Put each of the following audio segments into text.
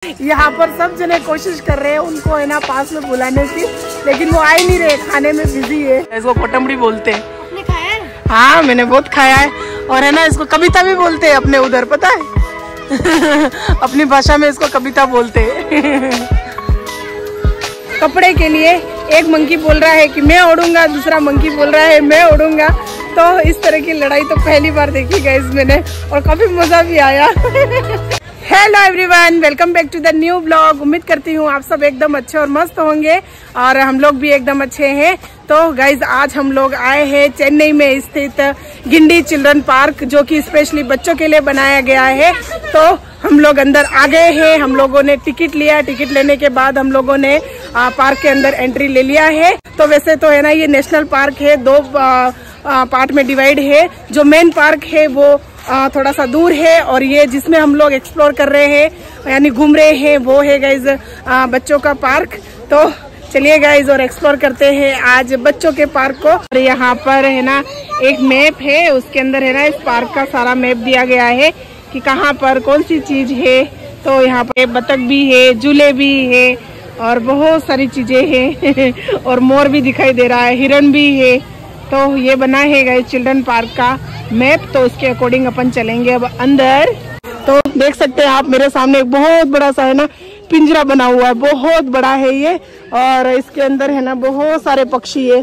यहाँ पर सब जने कोशिश कर रहे हैं उनको है ना पास में बुलाने की, लेकिन वो आ ही नहीं रहे, खाने में बिजी है। इसको कोटमड़ी बोलते हैं। आपने खाया है? हाँ मैंने बहुत खाया है। और है ना इसको कविता भी बोलते हैं अपने उधर, पता है? अपनी भाषा में इसको कविता बोलते हैं। कपड़े के लिए एक मंकी बोल रहा है कि मैं ओढ़ूंगा, दूसरा मंकी बोल रहा है मैं ओढ़ूंगा। तो इस तरह की लड़ाई तो पहली बार देखी गाइस मैंने, और काफी मजा भी आया। Hello everyone, welcome back to the new blog. उम्मीद करती हूँ आप सब एकदम अच्छे और मस्त होंगे, और हम लोग भी एकदम अच्छे हैं। तो गाइज आज हम लोग आए हैं चेन्नई में स्थित गिंडी चिल्ड्रन पार्क, जो कि स्पेशली बच्चों के लिए बनाया गया है। तो हम लोग अंदर आ गए हैं, हम लोगों ने टिकट लिया, टिकट लेने के बाद हम लोगों ने पार्क के अंदर एंट्री ले लिया है। तो वैसे तो है ना ये नेशनल पार्क है, दो पार्ट में डिवाइड है। जो मेन पार्क है वो थोड़ा सा दूर है, और ये जिसमें हम लोग एक्सप्लोर कर रहे हैं यानी घूम रहे हैं वो है गाइज बच्चों का पार्क। तो चलिए गाइज और एक्सप्लोर करते हैं आज बच्चों के पार्क को। और यहाँ पर है ना एक मैप है, उसके अंदर है ना इस पार्क का सारा मैप दिया गया है कि कहाँ पर कौन सी चीज है। तो यहाँ पर बतख भी है, झूले भी है, और बहुत सारी चीजें हैं। और मोर भी दिखाई दे रहा है, हिरन भी है। तो ये बना है गाइस चिल्ड्रन पार्क का मैप, तो उसके अकॉर्डिंग अपन चलेंगे अब अंदर। तो देख सकते हैं आप मेरे सामने एक बहुत बड़ा सा है ना पिंजरा बना हुआ है, बहुत बड़ा है ये, और इसके अंदर है ना बहुत सारे पक्षी है।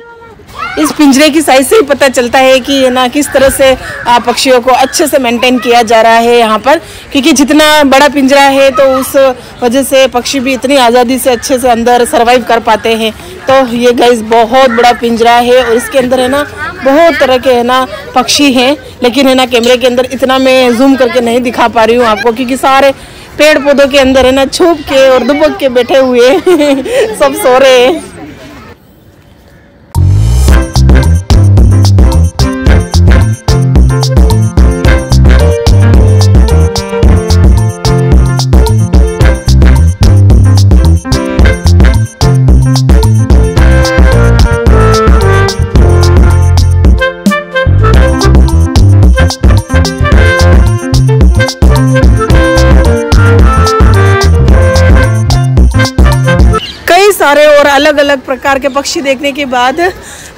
इस पिंजरे की साइज से ही पता चलता है कि है ना किस तरह से पक्षियों को अच्छे से मेंटेन किया जा रहा है यहाँ पर, क्योंकि जितना बड़ा पिंजरा है तो उस वजह से पक्षी भी इतनी आज़ादी से अच्छे से अंदर सरवाइव कर पाते हैं। तो ये गाइस बहुत बड़ा पिंजरा है, और इसके अंदर है ना बहुत तरह के है ना पक्षी हैं, लेकिन है ना कैमरे के अंदर इतना मैं जूम करके नहीं दिखा पा रही हूँ आपको, क्योंकि सारे पेड़ पौधों के अंदर है ना छुप के और दुबक के बैठे हुए सब सो रहे हैं। सारे और अलग अलग प्रकार के पक्षी देखने के बाद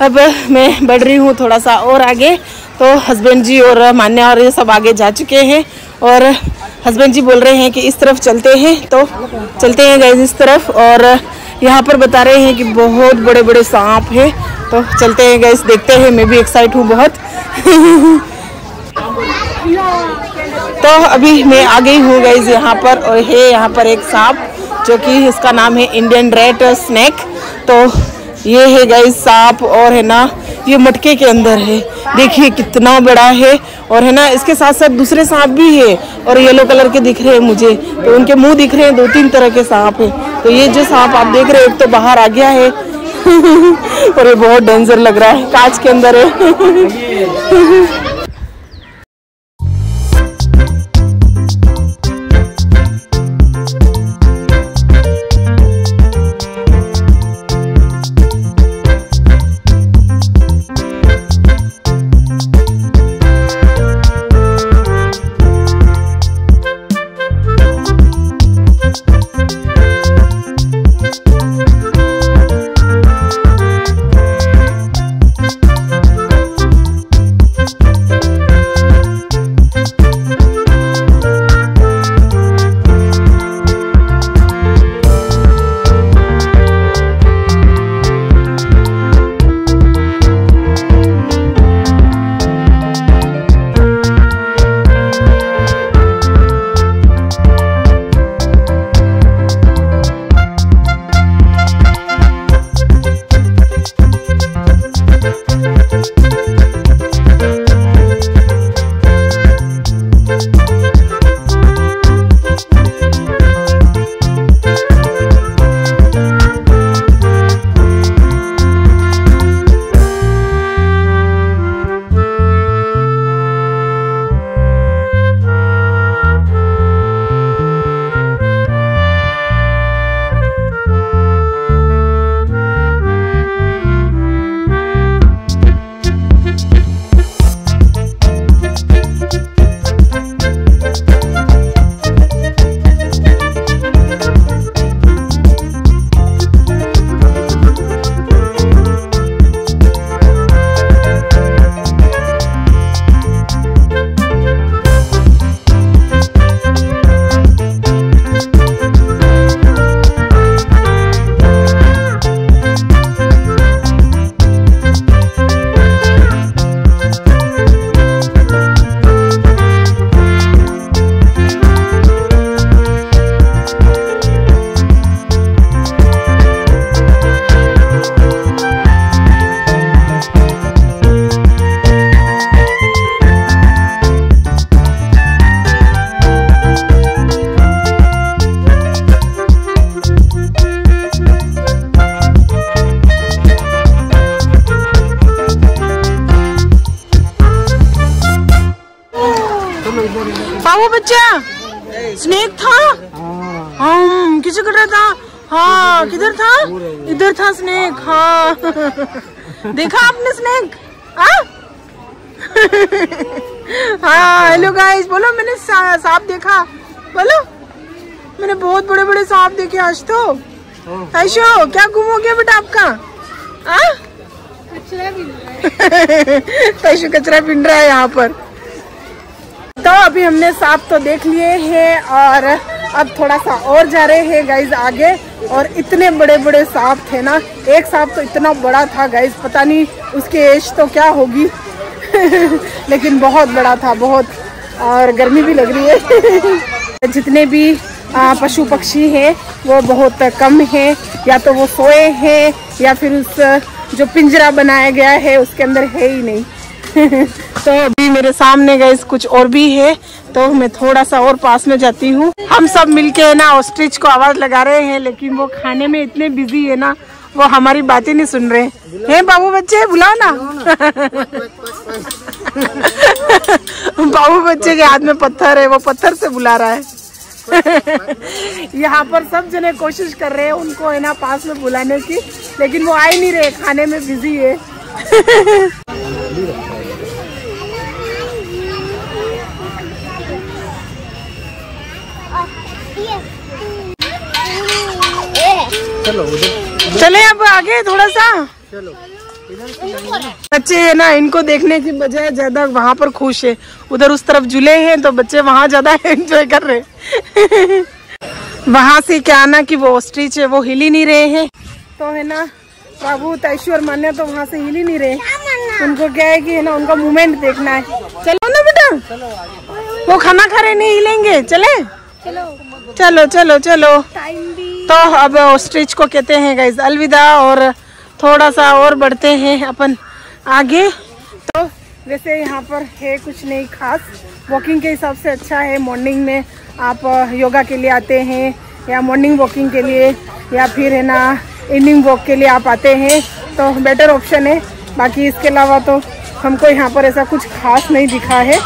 अब मैं बढ़ रही हूँ थोड़ा सा और आगे। तो हस्बैंड जी और मान्या और ये सब आगे जा चुके हैं, और हस्बैंड जी बोल रहे हैं कि इस तरफ चलते हैं। तो चलते हैं गाइस इस तरफ, और यहाँ पर बता रहे हैं कि बहुत बड़े बड़े सांप है। तो चलते हैं गाइस, देखते हैं। मैं भी एक्साइट हूँ बहुत। तो अभी मैं आ गई हूँ गाइस यहाँ पर, और है यहाँ पर एक सांप जो कि इसका नाम है इंडियन रेड स्नेक। तो ये है गाइस सांप, और है ना ये मटके के अंदर है, देखिए कितना बड़ा है। और है ना इसके साथ साथ दूसरे सांप भी है, और येलो कलर के दिख रहे हैं मुझे, तो उनके मुंह दिख रहे हैं, 2-3 तरह के सांप है। तो ये जो सांप आप देख रहे हैं एक तो बाहर आ गया है और ये बहुत डेंजर लग रहा है, कांच के अंदर है। बाबू बच्चा स्नेक था। किसे कर रहा था? हाँ किधर था? इधर था स्नेक। हाँ देखा आपने स्नेक? हाँ हेलो गाइस, बोलो मैंने सांप देखा। बोलो मैंने बहुत बड़े बड़े सांप देखे आज तो। ऐशो क्या गुम हो गया बेटा आपका? कचरा बिन रहा है। ऐशो कचरा बिन रहा है यहाँ पर। तो अभी हमने सांप तो देख लिए हैं और अब थोड़ा सा और जा रहे हैं गाइज आगे। और इतने बड़े बड़े सांप थे ना, एक सांप तो इतना बड़ा था गाइज, पता नहीं उसकी एज तो क्या होगी लेकिन बहुत बड़ा था बहुत, और गर्मी भी लग रही है। जितने भी पशु पक्षी हैं वो बहुत कम हैं, या तो वो सोए हैं या फिर उस जो पिंजरा बनाया गया है उसके अंदर है ही नहीं। तो अभी मेरे सामने गाइस कुछ और भी है, तो मैं थोड़ा सा और पास में जाती हूँ। हम सब मिलके ना ऑस्ट्रिच को आवाज लगा रहे हैं, लेकिन वो खाने में इतने बिजी है ना, वो हमारी बातें नहीं सुन रहे हैं। बाबू बच्चे बुलाओ ना। बाबू बच्चे के हाथ में पत्थर है, वो पत्थर से बुला रहा है। यहाँ पर सब जने कोशिश कर रहे हैं उनको है ना पास में बुलाने की, लेकिन वो आ ही नहीं रहे, खाने में बिजी है। चले अब आगे थोड़ा सा। चलो बच्चे है ना, इनको देखने की बजाय ज्यादा वहाँ पर खुश है, उधर उस तरफ झूले हैं तो बच्चे वहाँ ज्यादा एंजॉय कर रहे। वहाँ से क्या ना कि वो ऑस्ट्रिच है वो हिल ही नहीं रहे हैं, तो है ना बाबू तैशु और मान्या तो वहाँ से हिल ही नहीं रहे। उनको क्या है कि है ना उनका मूवमेंट देखना है। चलो ना बेटा, वो खाना खा रहे नहीं हिलेंगे। चले चलो चलो चलो। तो अब ऑस्ट्रिच को कहते हैं गाइस अलविदा, और थोड़ा सा और बढ़ते हैं अपन आगे। तो वैसे यहाँ पर है कुछ नहीं खास, वॉकिंग के हिसाब से अच्छा है। मॉर्निंग में आप योगा के लिए आते हैं या मॉर्निंग वॉकिंग के लिए या फिर है ना इवनिंग वॉक के लिए आप आते हैं तो बेटर ऑप्शन है। बाकी इसके अलावा तो हमको यहाँ पर ऐसा कुछ खास नहीं दिखा है।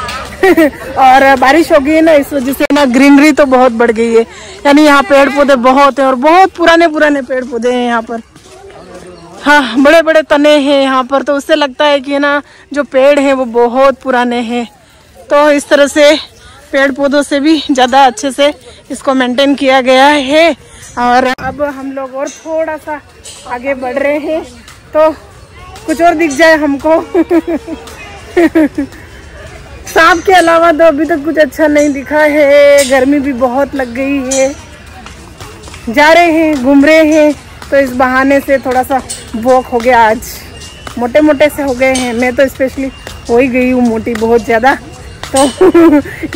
और बारिश हो गई है ना, इस वजह से ना ग्रीनरी तो बहुत बढ़ गई है, यानी यहाँ पेड़ पौधे बहुत हैं और बहुत पुराने पुराने पेड़ पौधे हैं यहाँ पर। हाँ बड़े बड़े तने हैं यहाँ पर, तो उससे लगता है कि ना जो पेड़ हैं वो बहुत पुराने हैं। तो इस तरह से पेड़ पौधों से भी ज़्यादा अच्छे से इसको मेंटेन किया गया है। और अब हम लोग और थोड़ा सा आगे बढ़ रहे हैं तो कुछ और दिख जाए हमको। सांप के अलावा तो अभी तक कुछ अच्छा नहीं दिखा है, गर्मी भी बहुत लग गई है। जा रहे हैं घूम रहे हैं तो इस बहाने से थोड़ा सा वॉक हो गया। आज मोटे मोटे से हो गए हैं, मैं तो स्पेशली हो ही गई हूँ मोटी बहुत ज़्यादा। तो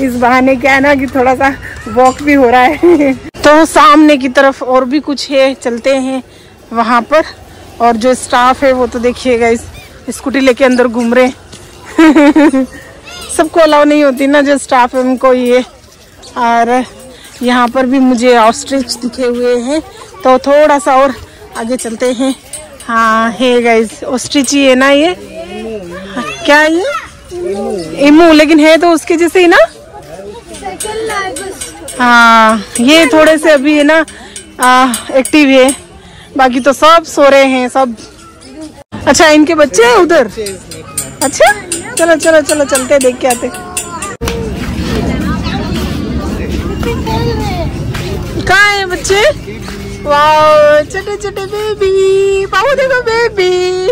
इस बहाने क्या है ना कि थोड़ा सा वॉक भी हो रहा है। तो सामने की तरफ और भी कुछ है, चलते हैं वहाँ पर। और जो स्टाफ है वो तो देखिएगा इस स्कूटी लेके अंदर घूम रहे। सबको अलाउ नहीं होती ना, जो स्टाफ है उनको ये। और यहाँ पर भी मुझे ऑस्ट्रिच दिखे हुए हैं, तो थोड़ा सा और आगे चलते हैं। हाँ है गाइस, ऑस्ट्रिच ही है ना ये। क्या है ये? इमू, लेकिन है तो उसके जैसे ही ना। हाँ ये थोड़े से अभी है ना एक्टिव है, बाकी तो सब सो रहे हैं सब। अच्छा इनके बच्चे हैं उधर। अच्छा चलो चलो चलो चलते देख के आते। कहाँ है बच्चे? वाह छोटे छोटे बेबी, पापा देखो बेबी।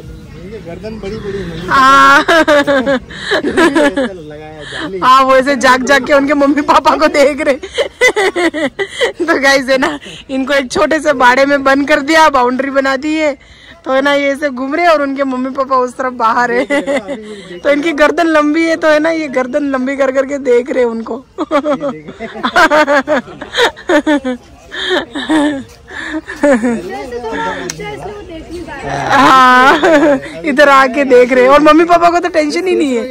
गर्दन बड़ी बड़ी। हाँ वो ऐसे जाग जाग के उनके मम्मी पापा को देख रहे। तो गाइस है ना, इनको एक छोटे से बाड़े में बंद कर दिया, बाउंड्री बना दी है, तो है ना ये ऐसे घूम रहे और उनके मम्मी पापा उस तरफ बाहर है। तो इनकी गर्दन लंबी है, तो है ना ये गर्दन लंबी कर करके देख रहे उनको। हाँ इधर आके देख रहे, और मम्मी पापा को तो टेंशन ही नहीं है।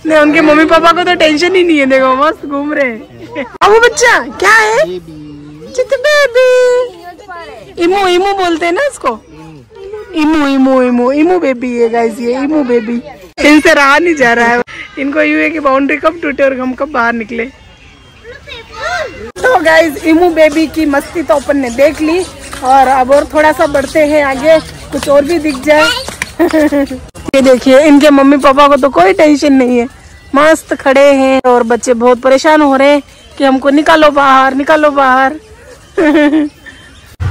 नहीं उनके मम्मी पापा को तो टेंशन ही नहीं है, देखो मस्त घूम रहे हैं। अब वो बच्चा क्या है? बेबी इमू, इमू बोलते हैं ना इसको। Emu emu emu emu baby है गाइस, ये इमू बेबी। इनसे रहा नहीं जा रहा है, इनको यूं है कि बाउंड्री कब टूटे और हम कब बाहर निकले। तो गाइज इमू बेबी की मस्ती तो अपन ने देख ली और अब और थोड़ा सा बढ़ते हैं आगे, कुछ और भी दिख जाए। ये देखिए इनके मम्मी पापा को तो कोई टेंशन नहीं है, मस्त खड़े हैं और बच्चे बहुत परेशान हो रहे हैं कि हमको निकालो बाहर, निकालो बाहर।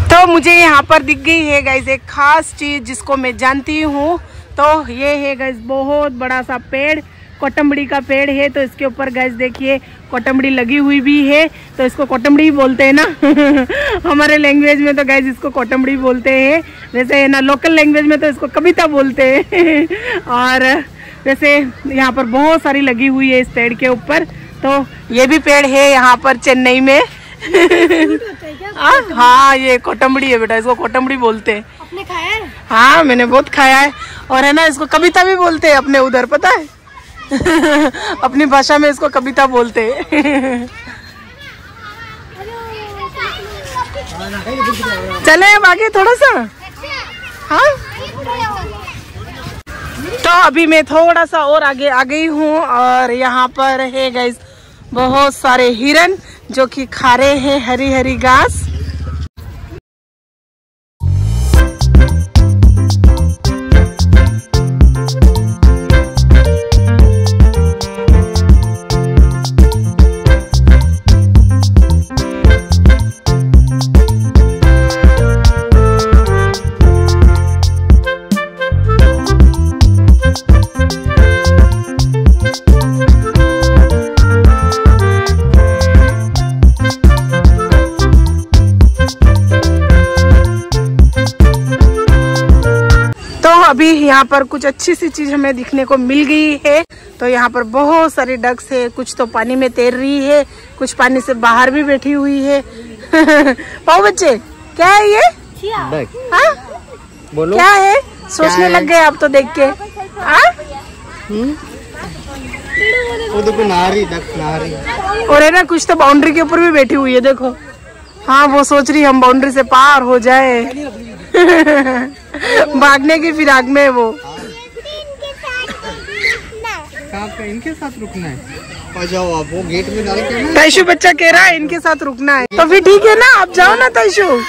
तो मुझे यहाँ पर दिख गई है गाइज एक खास चीज जिसको मैं जानती हूँ। तो ये है गाइज बहुत बड़ा सा पेड़, कोटमड़ी का पेड़ है। तो इसके ऊपर गाइज देखिए कोटमड़ी लगी हुई भी है, तो इसको कोटमड़ी बोलते हैं ना हमारे लैंग्वेज में तो गाइज इसको कोटमड़ी बोलते हैं, वैसे है ना लोकल लैंग्वेज में तो इसको कविता बोलते हैं। और वैसे यहाँ पर बहुत सारी लगी हुई है इस पेड़ के ऊपर। तो ये भी पेड़ है यहाँ पर चेन्नई में। हाँ ये कोटमड़ी है बेटा, इसको कोटमड़ी बोलते हैं। आपने खाया है? हाँ मैंने बहुत खाया है। और है ना इसको कविता भी बोलते हैं अपने उधर, पता है अपनी भाषा में इसको कविता बोलते हैं। चले अब आगे थोड़ा सा। हाँ तो अभी मैं थोड़ा सा और आगे आ गई हूँ और यहाँ पर है गाइस बहुत सारे हिरन जो कि खा रहे हैं हरी हरी घास। अभी यहाँ पर कुछ अच्छी सी चीज हमें दिखने को मिल गई है। तो यहाँ पर बहुत सारी डक्स है, कुछ तो पानी में तैर रही है, कुछ पानी से बाहर भी बैठी हुई है। पाओ बच्चे क्या है ये? हाँ? बोलो क्या है? सोचने लग गए आप तो देख के। वो देखो नारी, डक नारी। और है ना कुछ तो बाउंड्री के ऊपर भी बैठी हुई है, देखो। हाँ वो सोच रही हम बाउंड्री से पार हो जाए। भागने की फिराक में वो। इनके साथ रुकना है। जाओ आप वो गेट में डाल के। तैशु बच्चा कह रहा है इनके साथ रुकना है, तो फिर ठीक है ना, आप जाओ ना तैशु।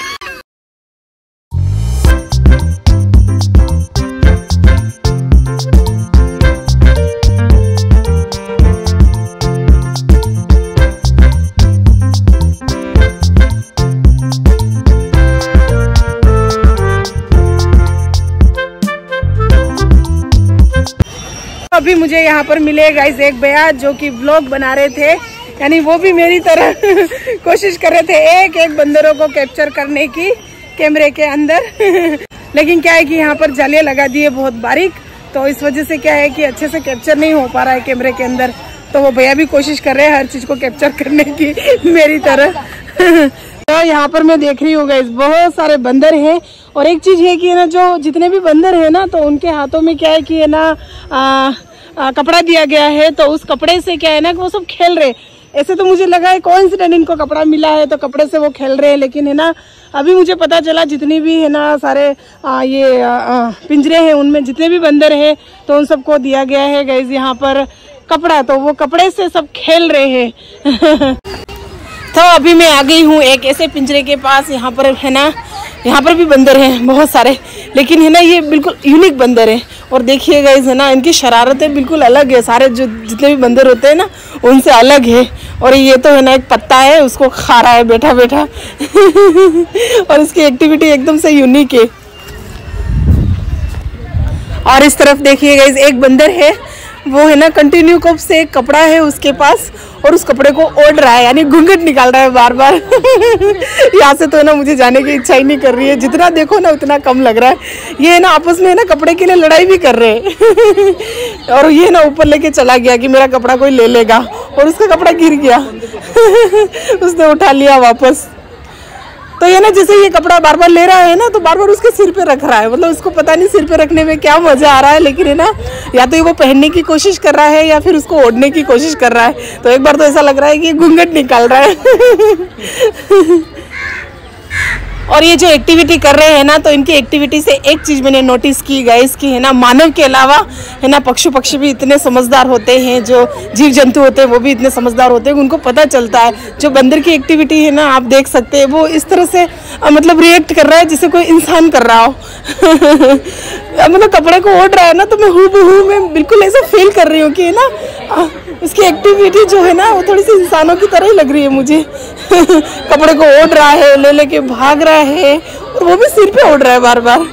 अभी मुझे यहाँ पर मिले गाइस एक भैया जो कि व्लॉग बना रहे थे, यानी वो भी मेरी तरह कोशिश कर रहे थे एक एक बंदरों को कैप्चर करने की कैमरे के अंदर। लेकिन क्या है कि यहाँ पर जालियां लगा दी है बहुत बारीक, तो इस वजह से क्या है कि अच्छे से कैप्चर नहीं हो पा रहा है कैमरे के अंदर। तो वो भैया भी कोशिश कर रहे हैं हर चीज को कैप्चर करने की मेरी तरह। तो यहाँ पर मैं देख रही हूँ गाइस बहुत सारे बंदर हैं। और एक चीज है कि ना जो जितने भी बंदर है ना, तो उनके हाथों में क्या है कि है ना कपड़ा दिया गया है, तो उस कपड़े से क्या है ना कि वो सब खेल रहे। ऐसे तो मुझे लगा है कोइंसिडेंट इनको कपड़ा मिला है तो कपड़े से वो खेल रहे हैं, लेकिन है ना अभी मुझे पता चला जितनी भी है ना सारे ये पिंजरे हैं उनमें जितने भी बंदर हैं तो उन सबको दिया गया है गाइस यहाँ पर कपड़ा, तो वो कपड़े से सब खेल रहे हैं। तो अभी मैं आ गई हूँ एक ऐसे पिंजरे के पास, यहाँ पर है ना यहाँ पर भी बंदर हैं बहुत सारे, लेकिन है ना ये बिल्कुल यूनिक बंदर है। और देखिए गाइस है ना इनकी शरारतें बिल्कुल अलग है, सारे जो जितने भी बंदर होते हैं ना उनसे अलग है। और ये तो है ना एक पत्ता है उसको खा रहा है बैठा बैठा और इसकी एक्टिविटी एकदम से यूनिक है। और इस तरफ देखिए गाइस एक बंदर है, वो है ना कंटिन्यू कब से एक कपड़ा है उसके पास और उस कपड़े को ओढ़ रहा है, यानी घूंघट निकाल रहा है बार बार। यहाँ से तो ना मुझे जाने की इच्छा ही नहीं कर रही है, जितना देखो ना उतना कम लग रहा है। ये है ना आपस में ना कपड़े के लिए लड़ाई भी कर रहे हैं। और ये ना ऊपर लेके चला गया कि मेरा कपड़ा कोई ले लेगा, और उसका कपड़ा गिर गया। उसने उठा लिया वापस। तो ये ना जैसे ये कपड़ा बार बार ले रहा है ना, तो बार बार उसके सिर पे रख रहा है, मतलब उसको पता नहीं सिर पे रखने में क्या मजा आ रहा है, लेकिन है ना या तो ये वो पहनने की कोशिश कर रहा है या फिर उसको ओढ़ने की कोशिश कर रहा है। तो एक बार तो ऐसा लग रहा है कि घूंघट निकाल रहा है। और ये जो एक्टिविटी कर रहे हैं ना, तो इनकी एक्टिविटी से एक चीज़ मैंने नोटिस की गाइस कि है ना, मानव के अलावा है ना पक्षी भी इतने समझदार होते हैं, जो जीव जंतु होते हैं वो भी इतने समझदार होते हैं, उनको पता चलता है। जो बंदर की एक्टिविटी है ना, आप देख सकते हैं वो इस तरह से मतलब रिएक्ट कर रहा है जैसे कोई इंसान कर रहा हो। मतलब कपड़े को ओढ़ रहा है ना, तो मैं हूबहू मैं बिल्कुल ऐसा फील कर रही हूँ कि है ना उसकी एक्टिविटी जो है ना वो थोड़ी सी इंसानों की तरह ही लग रही है मुझे। कपड़े को ओढ़ रहा है, ले लेके भाग रहा है, और वो भी सिर पे ओढ़ रहा है बार बार।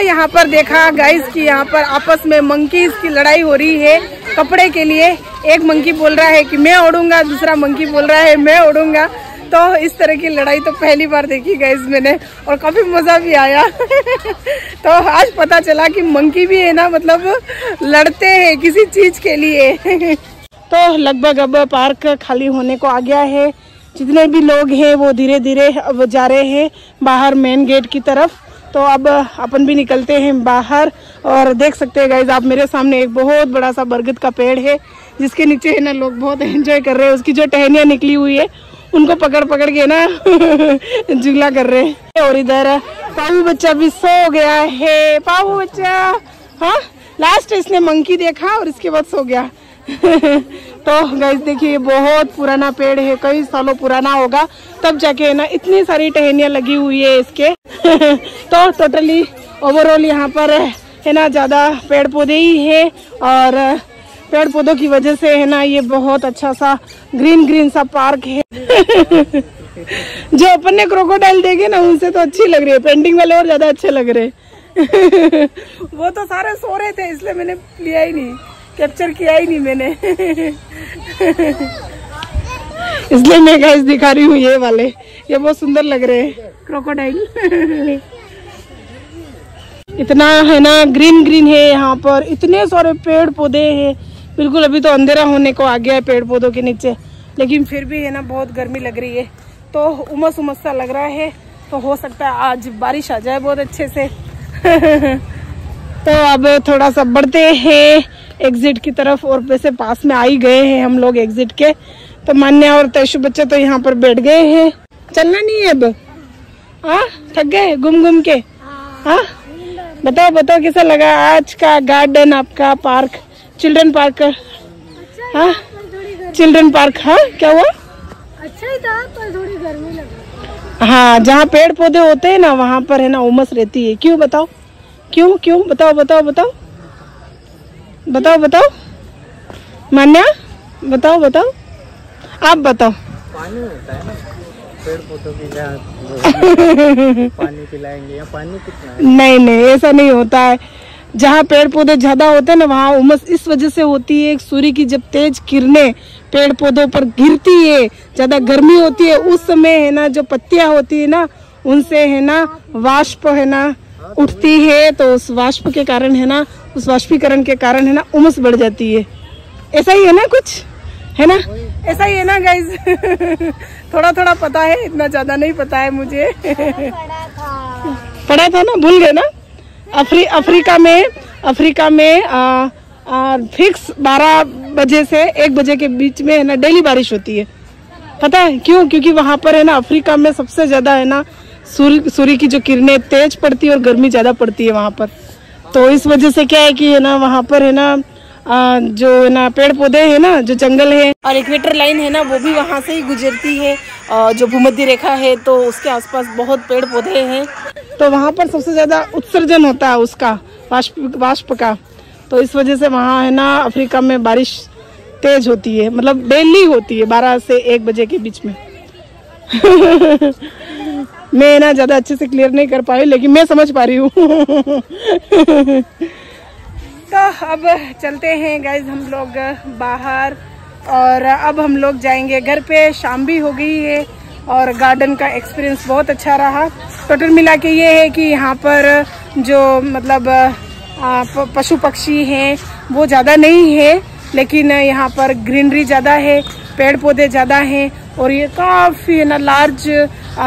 यहाँ पर देखा गाइस कि यहाँ पर आपस में मंकीज की लड़ाई हो रही है कपड़े के लिए। एक मंकी बोल रहा है कि मैं ओढ़ूंगा, दूसरा मंकी बोल रहा है मैं ओढ़ूंगा। तो इस तरह की लड़ाई तो पहली बार देखी गाइस मैंने, और काफी मजा भी आया। तो आज पता चला कि मंकी भी है ना मतलब लड़ते हैं किसी चीज के लिए। तो लगभग अब पार्क खाली होने को आ गया है। जितने भी लोग हैं वो धीरे धीरे अब जा रहे हैं बाहर मेन गेट की तरफ। तो अब अपन भी निकलते हैं बाहर, और देख सकते हैं गाइज आप मेरे सामने एक बहुत बड़ा सा बरगद का पेड़ है, जिसके नीचे है ना लोग बहुत एंजॉय कर रहे हैं। उसकी जो टहनियाँ निकली हुई है उनको पकड़ पकड़ के ना झूला कर रहे हैं। और इधर पाऊ बच्चा भी सो गया है। पाऊ बच्चा, हाँ लास्ट इसने मंकी देखा और इसके बाद सो गया। तो गाइस देखिए बहुत पुराना पेड़ है, कई सालों पुराना होगा, तब जाके ना इतनी सारी टहनियाँ लगी हुई है इसके। तो टोटली ओवरऑल यहाँ पर है ना ज्यादा पेड़ पौधे ही है, और पेड़ पौधों की वजह से है ना ये बहुत अच्छा सा ग्रीन सा पार्क है। जो अपन ने क्रोकोडाइल देखे ना उनसे तो अच्छी लग रही है, पेंटिंग वाले और ज्यादा अच्छे लग रहे। वो तो सारे सो रहे थे इसलिए मैंने लिया ही नहीं, कैप्चर किया ही नहीं मैंने। इसलिए मैं गाइस दिखा रही हूँ ये वाले, ये बहुत सुंदर लग रहे हैं क्रोकोडाइल। इतना है ना ग्रीन है यहाँ पर, इतने सारे पेड़ पौधे हैं। बिल्कुल अभी तो अंधेरा होने को आ गया है पेड़ पौधों के नीचे, लेकिन फिर भी है ना बहुत गर्मी लग रही है, तो उमस सा लग रहा है। तो हो सकता है आज बारिश आ जाए बहुत अच्छे से। तो अब थोड़ा सा बढ़ते हैं एग्जिट की तरफ, और वैसे पास में आ ही गए हैं हम लोग एग्जिट के। तो मान्या और तैशु बच्चे तो यहाँ पर बैठ गए हैं, चलना नहीं है अब। हाँ थक गए घूम के। हाँ बताओ कैसा लगा आज का गार्डन, आपका पार्क, चिल्ड्रन पार्क। हाँ चिल्ड्रन पार्क। हाँ क्या हुआ? अच्छा ही था पर थोड़ी गर्मी लगी। हाँ जहाँ पेड़ पौधे होते हैं ना वहाँ पर है ना उमस रहती है। क्यों बताओ? क्यों बताओ मान्या, बताओ आप बताओ। पानी होता है ना पेड़ पौधों की जहाँ पानी पिलाएंगे, या पानी कितना है? नहीं ऐसा नहीं होता है। जहाँ पेड़ पौधे ज्यादा होते हैं ना वहाँ उमस इस वजह से होती है, सूर्य की जब तेज किरणें पेड़ पौधों पर गिरती है, ज्यादा गर्मी होती है, उस समय है ना जो पत्तियां होती है ना उनसे है ना वाष्प है ना उठती है, तो उस वाष्प के कारण है ना, उस वाष्पीकरण के कारण है ना उमस बढ़ जाती है। ऐसा ही है ना कुछ, है ना? ऐसा ही है ना गाइज। थोड़ा पता है, इतना ज्यादा नहीं पता है मुझे। पढ़ा था ना, भूल गए ना। अफ्रीका में फिक्स 12 बजे से 1 बजे के बीच में है ना डेली बारिश होती है। पता है क्यों? क्योंकि वहाँ पर है ना अफ्रीका में सबसे ज्यादा है ना सूर्य की जो किरणें तेज पड़ती है और गर्मी ज्यादा पड़ती है वहाँ पर। तो इस वजह से क्या है कि है ना वहाँ पर है ना जो है ना पेड़ पौधे है ना, जो जंगल है और इक्वेटर लाइन है ना वो भी वहाँ से ही गुजरती है। जो भूमध्य रेखा है तो उसके आसपास बहुत पेड़ पौधे हैं, तो वहाँ पर सबसे ज्यादा उत्सर्जन होता है उसका वाष्प का। तो इस वजह से वहाँ है ना अफ्रीका में बारिश तेज होती है, मतलब डेली होती है 12 से 1 बजे के बीच में। मैं ना ज़्यादा अच्छे से क्लियर नहीं कर पाई, लेकिन मैं समझ पा रही हूँ। तो अब चलते हैं गाइज हम लोग बाहर, और अब हम लोग जाएंगे घर पे। शाम भी हो गई है और गार्डन का एक्सपीरियंस बहुत अच्छा रहा। टोटल मिला के ये है कि यहाँ पर जो मतलब पशु पक्षी हैं वो ज़्यादा नहीं है, लेकिन यहाँ पर ग्रीनरी ज़्यादा है, पेड़ पौधे ज़्यादा हैं, और ये काफ़ी है ना लार्ज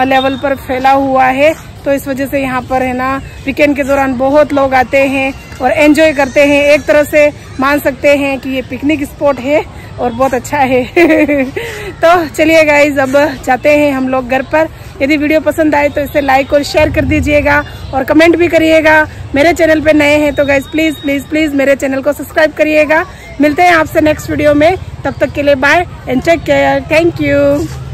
लेवल पर फैला हुआ है। तो इस वजह से यहाँ पर है ना वीकेंड के दौरान बहुत लोग आते हैं और एंजॉय करते हैं। एक तरह से मान सकते हैं कि ये पिकनिक स्पॉट है और बहुत अच्छा है। तो चलिए गाइज अब जाते हैं हम लोग घर पर। यदि वीडियो पसंद आए तो इसे लाइक और शेयर कर दीजिएगा और कमेंट भी करिएगा। मेरे चैनल पे नए हैं तो गाइज प्लीज़ प्लीज़ प्लीज़ मेरे चैनल को सब्सक्राइब करिएगा। मिलते हैं आपसे नेक्स्ट वीडियो में, तब तक के लिए bye and take care. Thank you.